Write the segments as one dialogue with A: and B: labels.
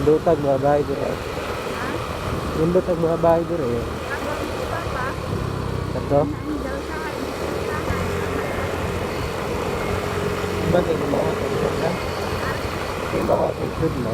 A: Nindutag mga bahay dire. Nindutag mga bahay dire. Kato? Bakit mga tagod na? Mga tagod na.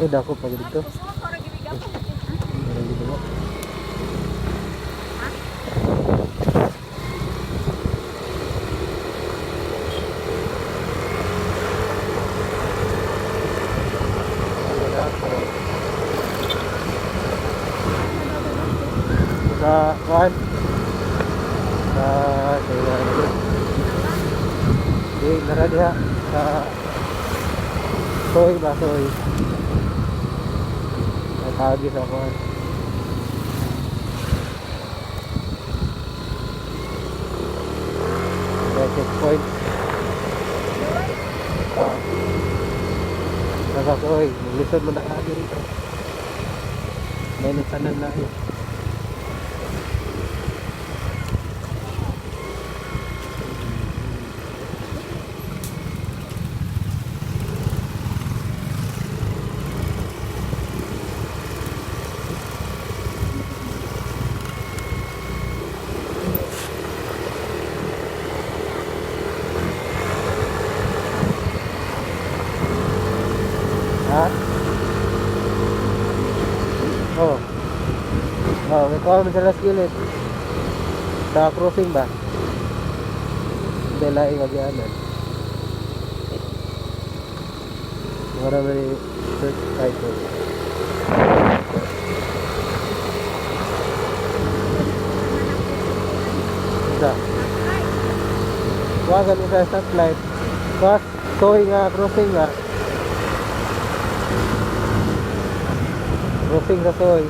A: Dako pa dito. Sa kuan. Sa di nara diha sa soy ba soy. Tagi sa kuan. Checkpoint. Nasa soy, lisod mo na kagi rito. May nasanan na eh. Oh. Oh, may kuha mo sa last gilid. Sa crossing ba? Hindi laing magianan. Wala mo ni search title. Isa. Wagan isa stoplight. Pas, soy nga, crossing nga. Crossing sa soy.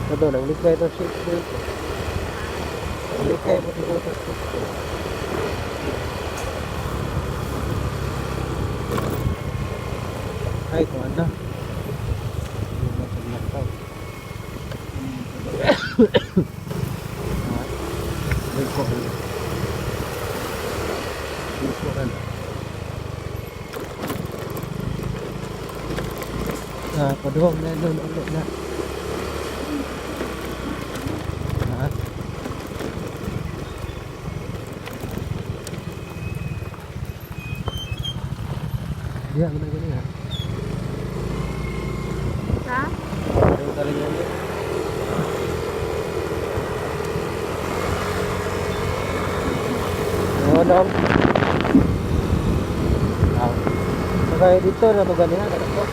A: Ito, naglikay ito shit dito. Naglikay po dito. Ay, ito ano? Paduhong na doon ulit na. Diya, gini ha.
B: Ha?
A: Ayun talaga yan. Dong. Saka dito na to ganihan. Ano po?